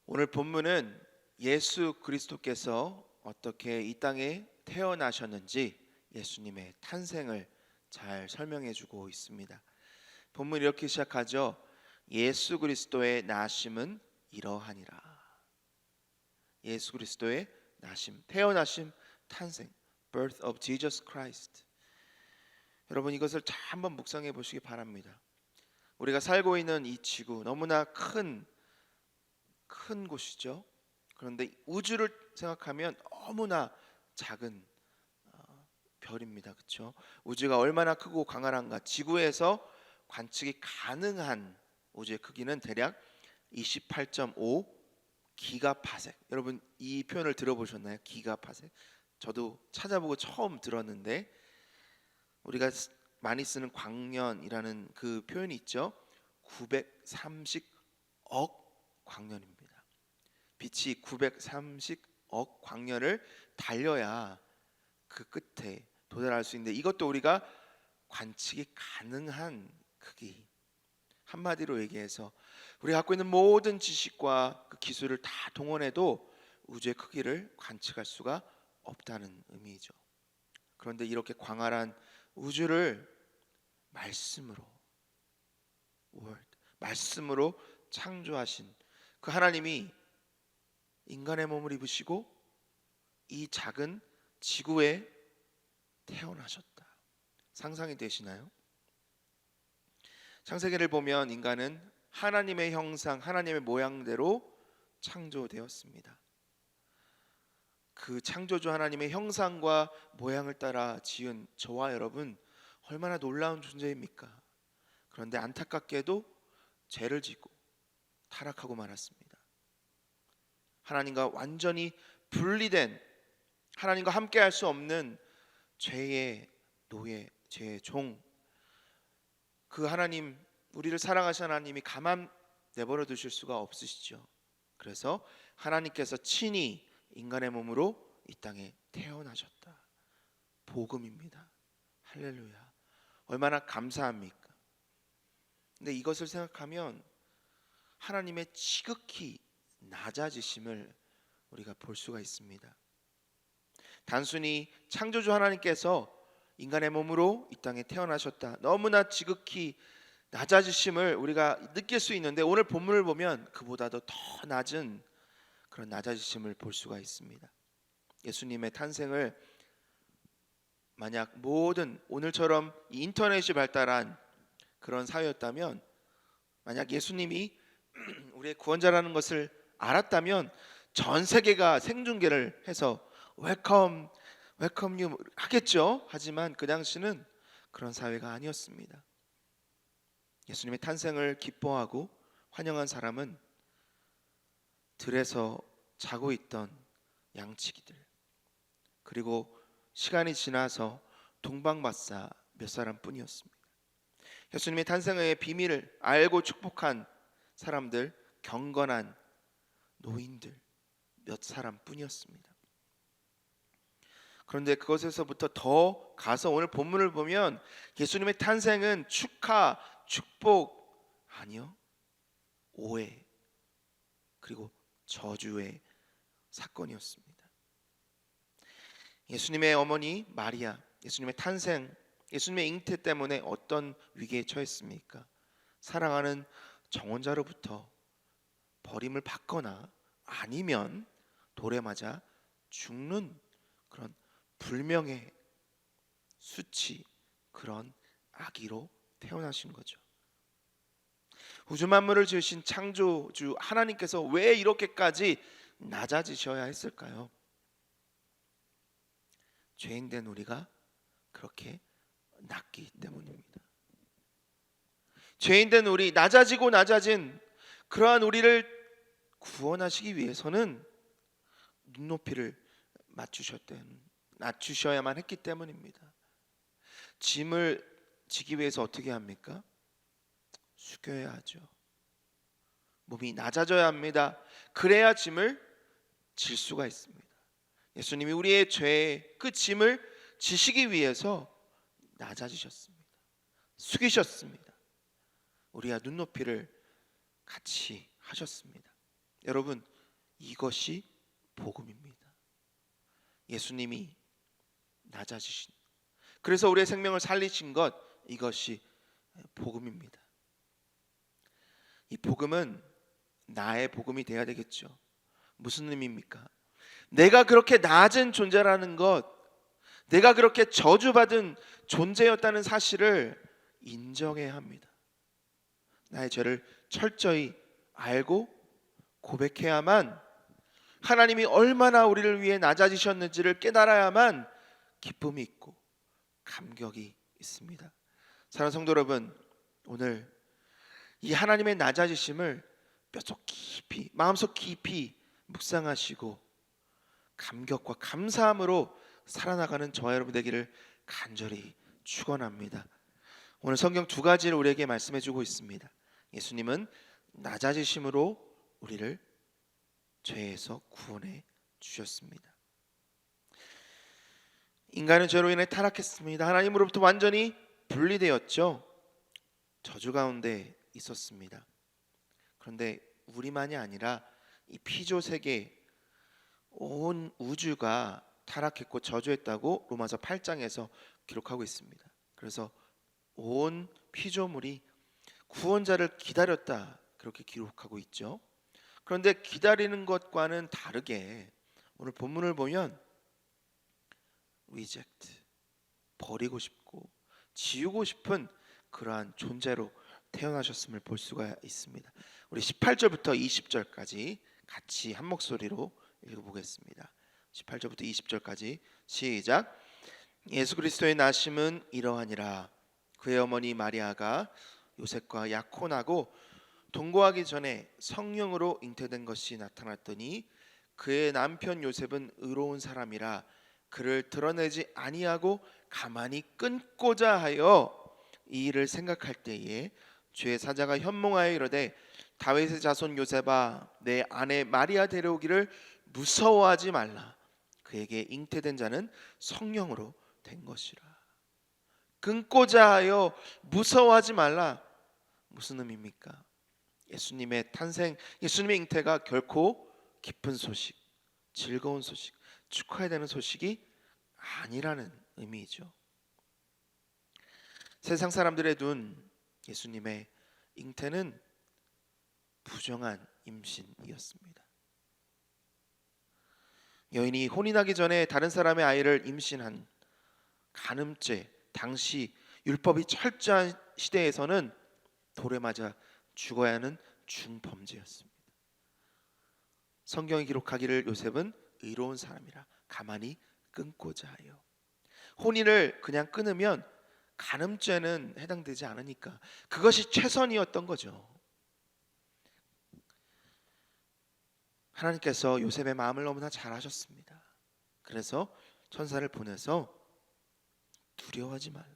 오늘 본문은 예수 그리스도께서 어떻게 이 땅에 태어나셨는지 예수님의 탄생을 잘 설명해 주고 있습니다. 본문 이렇게 시작하죠. 예수 그리스도의 나심은 이러하니라. 예수 그리스도의 나심, 태어나심, 탄생, birth of Jesus Christ. 여러분 이것을 잘 한번 묵상해 보시기 바랍니다. 우리가 살고 있는 이 지구 너무나 큰 곳이죠. 그런데 우주를 생각하면 너무나 작은 별입니다. 그렇죠? 우주가 얼마나 크고 광활한가. 지구에서 관측이 가능한 우주의 크기는 대략 28.5 기가파섹. 여러분 이 표현을 들어보셨나요? 기가파섹. 저도 찾아보고 처음 들었는데 우리가 많이 쓰는 광년이라는 그 표현이 있죠. 930억 광년입니다. 빛이 930억 광년을 달려야 그 끝에 도달할 수 있는데 이것도 우리가 관측이 가능한 크기. 한마디로 얘기해서 우리가 갖고 있는 모든 지식과 그 기술을 다 동원해도 우주의 크기를 관측할 수가 없다는 의미죠. 그런데 이렇게 광활한 우주를 말씀으로 창조하신 그 하나님이 인간의 몸을 입으시고 이 작은 지구에 태어나셨다. 상상이 되시나요? 창세기를 보면 인간은 하나님의 형상, 하나님의 모양대로 창조되었습니다. 그 창조주 하나님의 형상과 모양을 따라 지은 저와 여러분 얼마나 놀라운 존재입니까? 그런데 안타깝게도 죄를 짓고 타락하고 말았습니다. 하나님과 완전히 분리된, 하나님과 함께 할 수 없는 죄의 노예, 죄의 종. 그 하나님, 우리를 사랑하신 하나님이 가만 내버려 두실 수가 없으시죠. 그래서 하나님께서 친히 인간의 몸으로 이 땅에 태어나셨다. 복음입니다. 할렐루야. 얼마나 감사합니까? 근데 이것을 생각하면 하나님의 지극히 낮아지심을 우리가 볼 수가 있습니다. 단순히 창조주 하나님께서 인간의 몸으로 이 땅에 태어나셨다. 너무나 지극히 낮아지심을 우리가 느낄 수 있는데 오늘 본문을 보면 그보다도 더 낮은 그런 낮아지심을 볼 수가 있습니다. 예수님의 탄생을 만약 모든 오늘처럼 인터넷이 발달한 그런 사회였다면, 만약 예수님이 우리의 구원자라는 것을 알았다면 전 세계가 생중계를 해서 웰컴 유 하겠죠. 하지만 그 당시는 그런 사회가 아니었습니다. 예수님의 탄생을 기뻐하고 환영한 사람은 들에서 자고 있던 양치기들, 그리고 시간이 지나서 동방박사 몇 사람뿐이었습니다. 예수님의 탄생의 비밀을 알고 축복한 사람들, 경건한 노인들 몇 사람뿐이었습니다. 그런데 그것에서부터 더 가서 오늘 본문을 보면 예수님의 탄생은 축하, 축복 아니요, 오해 그리고 저주의 사건이었습니다. 예수님의 어머니 마리아, 예수님의 탄생, 예수님의 잉태 때문에 어떤 위기에 처했습니까? 사랑하는 정혼자로부터 버림을 받거나 아니면 돌에 맞아 죽는 그런 불명예, 수치, 그런 아기로 태어나신 거죠. 우주 만물을 지으신 창조주 하나님께서 왜 이렇게까지 낮아지셔야 했을까요? 죄인된 우리가 그렇게 낮기 때문입니다. 죄인된 우리, 낮아진 그러한 우리를 구원하시기 위해서는 눈높이를 낮추셔야만 했기 때문입니다. 짐을 지기 위해서 어떻게 합니까? 숙여야 하죠. 몸이 낮아져야 합니다. 그래야 짐을 질 수가 있습니다. 예수님이 우리의 죄의 그 짐을 지시기 위해서 낮아지셨습니다. 숙이셨습니다. 우리와 눈높이를 같이 하셨습니다. 여러분, 이것이 복음입니다. 예수님이 낮아지신, 그래서 우리의 생명을 살리신 것, 이것이 복음입니다. 이 복음은 나의 복음이 되어야 되겠죠. 무슨 의미입니까? 내가 그렇게 낮은 존재라는 것, 내가 그렇게 저주받은 존재였다는 사실을 인정해야 합니다. 나의 죄를 철저히 알고 고백해야만, 하나님이 얼마나 우리를 위해 낮아지셨는지를 깨달아야만 기쁨이 있고 감격이 있습니다. 사랑하는 성도 여러분, 오늘 이 하나님의 낮아지심을 뼛속 깊이, 마음속 깊이 묵상하시고 감격과 감사함으로 살아나가는 저와 여러분 되기를 간절히 축원합니다. 오늘 성경 두 가지를 우리에게 말씀해 주고 있습니다. 예수님은 낮아지심으로 우리를 죄에서 구원해 주셨습니다. 인간은 죄로 인해 타락했습니다. 하나님으로부터 완전히 분리되었죠. 저주 가운데 있었습니다. 그런데 우리만이 아니라 이 피조 세계, 온 우주가 타락했고 저주했다고 로마서 8장에서 기록하고 있습니다. 그래서 온 피조물이 구원자를 기다렸다, 그렇게 기록하고 있죠. 그런데 기다리는 것과는 다르게 오늘 본문을 보면 리젝트, 버리고 싶고 지우고 싶은 그러한 존재로 태어나셨음을 볼 수가 있습니다. 우리 18절부터 20절까지 같이 한 목소리로 읽어보겠습니다. 18절부터 20절까지 시작. 예수 그리스도의 나심은 이러하니라. 그의 어머니 마리아가 요셉과 약혼하고 동거하기 전에 성령으로 잉태된 것이 나타났더니 그의 남편 요셉은 의로운 사람이라 그를 드러내지 아니하고 가만히 끊고자 하여 이 일을 생각할 때에 주의 사자가 현몽하여 이르되 다윗의 자손 요셉아, 내 아내 마리아 데려오기를 무서워하지 말라. 그에게 잉태된 자는 성령으로 된 것이라. 끊고자 하여 무서워하지 말라. 무슨 의미입니까? 예수님의 탄생, 예수님의 잉태가 결코 기쁜 소식, 즐거운 소식, 축하해야 되는 소식이 아니라는 의미이죠. 세상 사람들의 눈, 예수님의 잉태는 부정한 임신이었습니다. 여인이 혼인하기 전에 다른 사람의 아이를 임신한 간음죄, 당시 율법이 철저한 시대에서는 돌에 맞아 죽어야 하는 중범죄였습니다. 성경이 기록하기를 요셉은 의로운 사람이라 가만히 끊고자 하여. 혼인을 그냥 끊으면 간음죄는 해당되지 않으니까 그것이 최선이었던 거죠. 하나님께서 요셉의 마음을 너무나 잘 아셨습니다. 그래서 천사를 보내서 두려워하지 말라,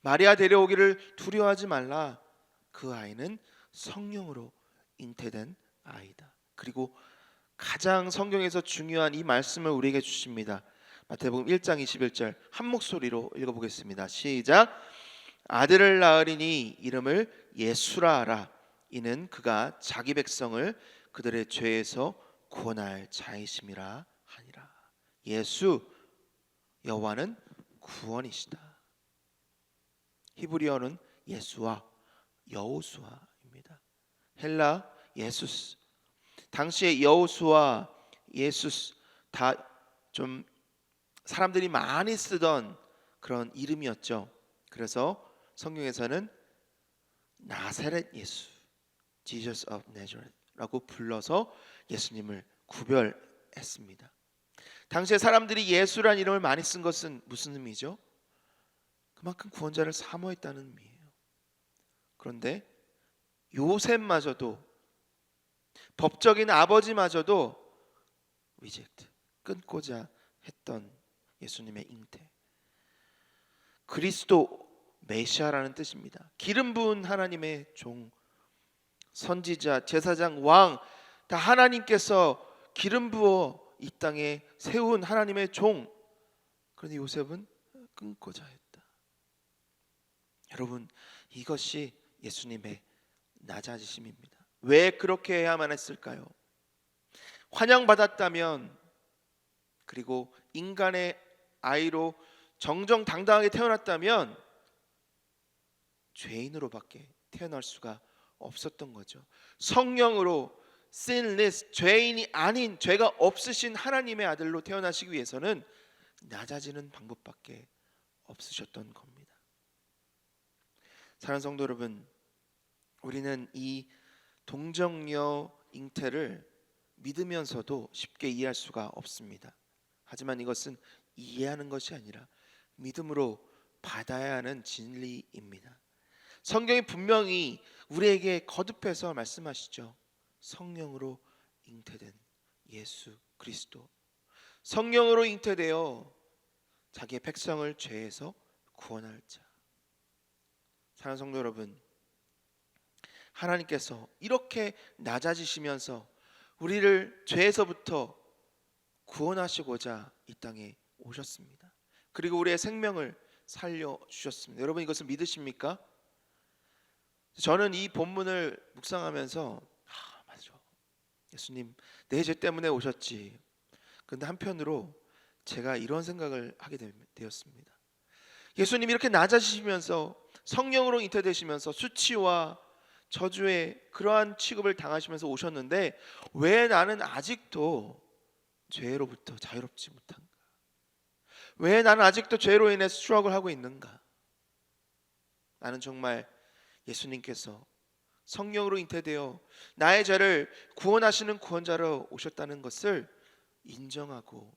마리아 데려오기를 두려워하지 말라. 그 아이는 성령으로 잉태된 아이다. 그리고 가장 성경에서 중요한 이 말씀을 우리에게 주십니다. 마태복음 1장 21절 한 목소리로 읽어보겠습니다. 시작. 아들을 낳으리니 이름을 예수라 하라. 이는 그가 자기 백성을 그들의 죄에서 구원할 자이심이라 하니라. 예수, 여호와는 구원이시다. 히브리어는 예수와 여호수아입니다. 헬라 예수스. 당시에 여호수아, 예수스 다 좀 사람들이 많이 쓰던 그런 이름이었죠. 그래서 성경에서는 나사렛 예수, Jesus of Nazareth라고 불러서 예수님을 구별했습니다. 당시에 사람들이 예수란 이름을 많이 쓴 것은 무슨 의미죠? 그만큼 구원자를 사모했다는 의미예요. 그런데 요셉마저도, 법적인 아버지마저도 리젝트, 끊고자 했던 예수님의 잉태. 그리스도 메시아라는 뜻입니다. 기름 부은 하나님의 종, 선지자, 제사장, 왕, 다 하나님께서 기름 부어 이 땅에 세운 하나님의 종. 그런데 요셉은 끊고자 했다. 여러분, 이것이 예수님의 낮아지심입니다. 왜 그렇게 해야만 했을까요? 환영받았다면, 그리고 인간의 아이로 정정당당하게 태어났다면 죄인으로밖에 태어날 수가 없었던 거죠. 성령으로 sinless, 죄인이 아닌, 죄가 없으신 하나님의 아들로 태어나시기 위해서는 낮아지는 방법밖에 없으셨던 겁니다. 사랑하는 성도 여러분, 우리는 이 동정녀 잉태를 믿으면서도 쉽게 이해할 수가 없습니다. 하지만 이것은 이해하는 것이 아니라 믿음으로 받아야 하는 진리입니다. 성경이 분명히 우리에게 거듭해서 말씀하시죠. 성령으로 잉태된 예수 그리스도, 성령으로 잉태되어 자기의 백성을 죄에서 구원할 자. 사랑하는 성도 여러분, 하나님께서 이렇게 낮아지시면서 우리를 죄에서부터 구원하시고자 이 땅에 오셨습니다. 그리고 우리의 생명을 살려주셨습니다. 여러분, 이것을 믿으십니까? 저는 이 본문을 묵상하면서 맞아, 예수님 내 죄 때문에 오셨지. 그런데 한편으로 제가 이런 생각을 하게 되었습니다. 예수님이 이렇게 낮아지시면서 성령으로 잉태되시면서 수치와 저주의 그러한 취급을 당하시면서 오셨는데 왜 나는 아직도 죄로부터 자유롭지 못한가? 왜 나는 아직도 죄로 인해 스트러글 하고 있는가? 나는 정말 예수님께서 성령으로 잉태되어 나의 죄를 구원하시는 구원자로 오셨다는 것을 인정하고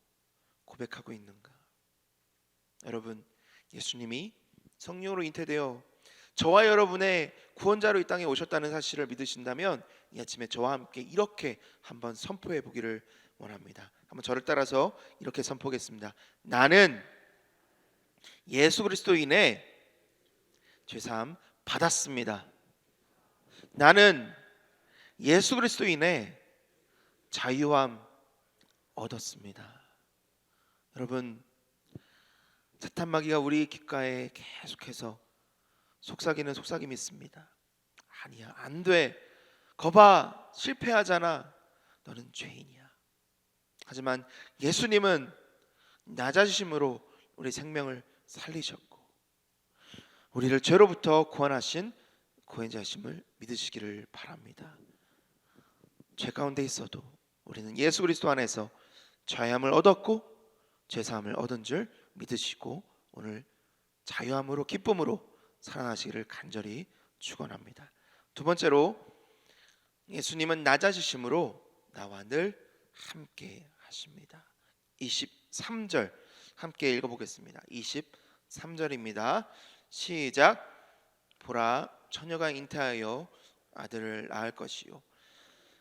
고백하고 있는가? 여러분, 예수님이 성령으로 잉태되어 저와 여러분의 구원자로 이 땅에 오셨다는 사실을 믿으신다면 이 아침에 저와 함께 이렇게 한번 선포해 보기를 원합니다. 한번 저를 따라서 이렇게 선포하겠습니다. 나는 예수 그리스도로 인해 죄사함 받았습니다. 나는 예수 그리스도로 인해 자유함 얻었습니다. 여러분, 사탄 마귀가 우리 귓가에 계속해서 속삭이는 속삭임이 있습니다. 아니야, 안 돼. 거봐, 실패하잖아. 너는 죄인이야. 하지만 예수님은 낮아지심으로 우리 생명을 살리셨고 우리를 죄로부터 구원하신 구원자심을 믿으시기를 바랍니다. 죄 가운데 있어도 우리는 예수 그리스도 안에서 자유함을 얻었고 죄사함을 얻은 줄 믿으시고 오늘 자유함으로 기쁨으로 살아나시기를 간절히 축원합니다. 두 번째로, 예수님은 낮아지심으로 나와 늘 함께 하십니다. 23절 함께 읽어보겠습니다. 23절입니다. 시작. 보라, 처녀가 잉태하여 아들을 낳을 것이요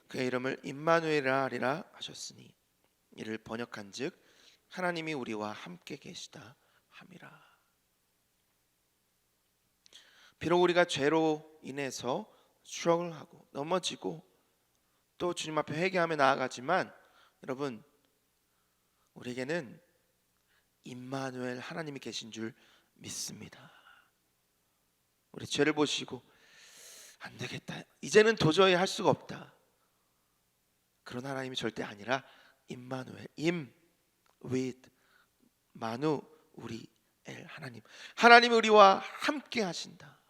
그의 이름을 임마누엘이라 하리라 하셨으니 이를 번역한즉 하나님이 우리와 함께 계시다 함이라. 비록 우리가 죄로 인해서 스트러글하고 넘어지고 또 주님 앞에 회개하며 나아가지만 여러분, 우리에게는 임마누엘 하나님이 계신 줄 믿습니다. 우리 죄를 보시고 안 되겠다, 이제는 도저히 할 수가 없다, 그런 하나님이 절대 아니라 임마누엘, 임 with 마누, 우리 엘 하나님, 하나님이 우리와 함께 하신다,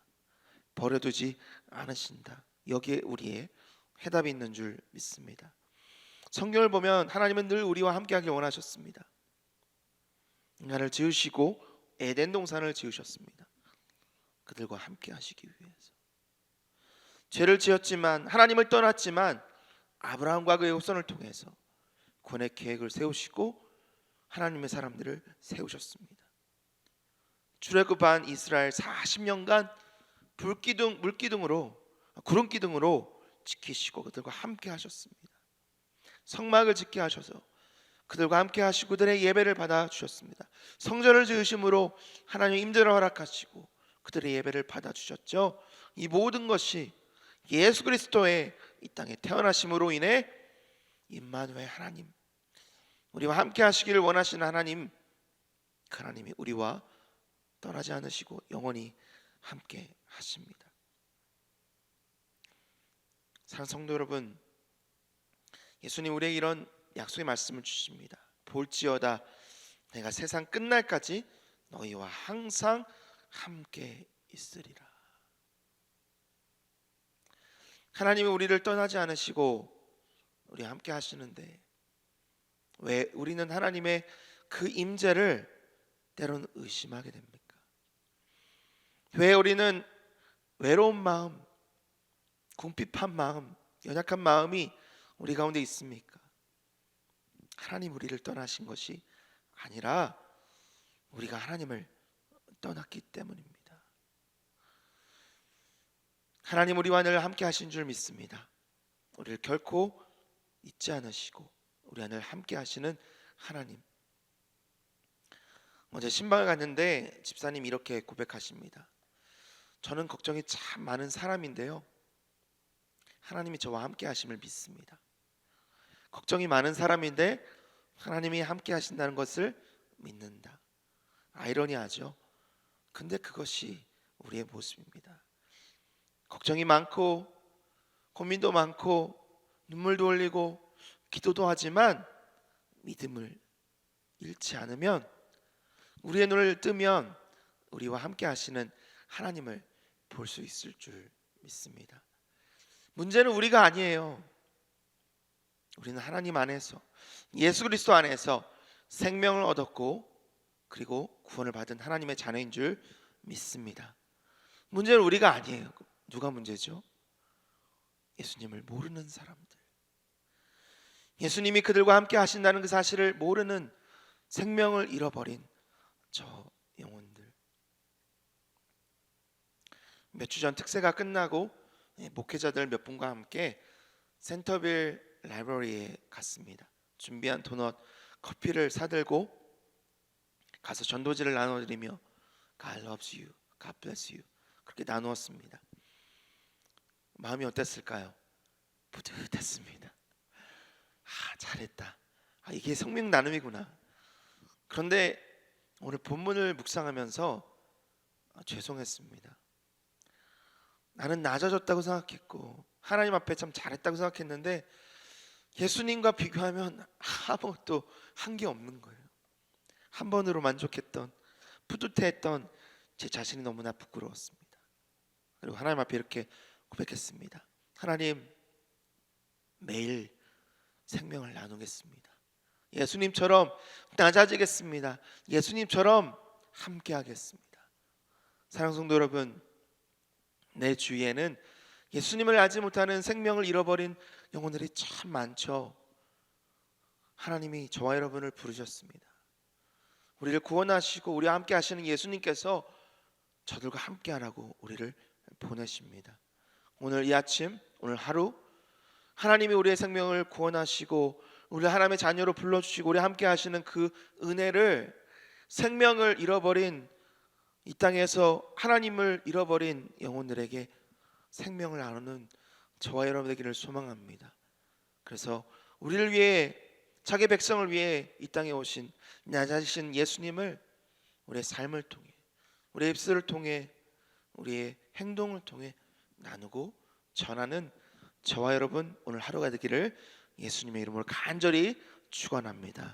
버려두지 않으신다. 여기에 우리의 해답이 있는 줄 믿습니다. 성경을 보면 하나님은 늘 우리와 함께하길 원하셨습니다. 인간을 지으시고 에덴 동산을 지으셨습니다. 그들과 함께 하시기 위해서. 죄를 지었지만, 하나님을 떠났지만 아브라함과 그의 후손을 통해서 구원의 계획을 세우시고 하나님의 사람들을 세우셨습니다. 출애굽한 이스라엘 40년간 물기둥으로, 구름기둥으로 지키시고 그들과 함께 하셨습니다. 성막을 짓게 하셔서 그들과 함께 하시고 그들의 예배를 받아 주셨습니다. 성전을 지으심으로 하나님의 임재를 허락하시고 그들의 예배를 받아 주셨죠. 이 모든 것이 예수 그리스도의 이 땅에 태어나심으로 인해 임마누엘 하나님, 우리와 함께 하시기를 원하시는 하나님, 그 하나님이 우리와 떠나지 않으시고 영원히 함께 하십니다. 사랑하는 성도 여러분, 예수님 우리에게 이런 약속의 말씀을 주십니다. 볼지어다 내가 세상 끝날까지 너희와 항상 함께 있으리라. 하나님이 우리를 떠나지 않으시고 우리 함께 하시는데 왜 우리는 하나님의 그 임재를 때로는 의심하게 됩니까? 왜 우리는 외로운 마음, 궁핍한 마음, 연약한 마음이 우리 가운데 있습니까? 하나님 우리를 떠나신 것이 아니라 우리가 하나님을 떠났기 때문입니다. 하나님 우리와 늘 함께 하신 줄 믿습니다. 우리를 결코 잊지 않으시고 우리와 늘 함께 하시는 하나님. 어제 신방을 갔는데 집사님이 이렇게 고백하십니다. 저는 걱정이 참 많은 사람인데요, 하나님이 저와 함께 하심을 믿습니다. 걱정이 많은 사람인데 하나님이 함께 하신다는 것을 믿는다. 아이러니하죠. 근데 그것이 우리의 모습입니다. 걱정이 많고 고민도 많고 눈물도 흘리고 기도도 하지만 믿음을 잃지 않으면, 우리의 눈을 뜨면 우리와 함께 하시는 하나님을 볼 수 있을 줄 믿습니다. 문제는 우리가 아니에요. 우리는 하나님 안에서, 예수 그리스도 안에서 생명을 얻었고 그리고 구원을 받은 하나님의 자녀인 줄 믿습니다. 문제는 우리가 아니에요. 누가 문제죠? 예수님을 모르는 사람들. 예수님이 그들과 함께 하신다는 그 사실을 모르는, 생명을 잃어버린 저 영혼들. 몇 주 전 특세가 끝나고 목회자들 몇 분과 함께 센터빌 라이브러리에 갔습니다. 준비한 도넛, 커피를 사들고 가서 전도지를 나눠드리며 God loves you, God bless you 그렇게 나누었습니다. 마음이 어땠을까요? 뿌듯했습니다. 잘했다. 이게 성령 나눔이구나. 그런데 오늘 본문을 묵상하면서 죄송했습니다. 나는 낮아졌다고 생각했고 하나님 앞에 참 잘했다고 생각했는데 예수님과 비교하면 아무것도 한 게 없는 거예요. 한 번으로 만족했던, 뿌듯해했던 제 자신이 너무나 부끄러웠습니다. 그리고 하나님 앞에 이렇게 고백했습니다. 하나님, 매일 생명을 나누겠습니다. 예수님처럼 낮아지겠습니다. 예수님처럼 함께 하겠습니다. 사랑하는 성도 여러분, 내 주위에는 예수님을 알지 못하는 생명을 잃어버린 영혼들이 참 많죠. 하나님이 저와 여러분을 부르셨습니다. 우리를 구원하시고 우리와 함께 하시는 예수님께서 저들과 함께 하라고 우리를 보내십니다. 오늘 이 아침, 오늘 하루 하나님이 우리의 생명을 구원하시고 우리를 하나님의 자녀로 불러주시고 우리와 함께 하시는 그 은혜를, 생명을 잃어버린 이 땅에서 하나님을 잃어버린 영혼들에게 생명을 나누는 저와 여러분 되기를 소망합니다. 그래서 우리를 위해, 자기 백성을 위해 이 땅에 오신 낮아지신 예수님을 우리의 삶을 통해, 우리의 입술을 통해, 우리의 행동을 통해 나누고 전하는 저와 여러분 오늘 하루가 되기를 예수님의 이름으로 간절히 축원합니다.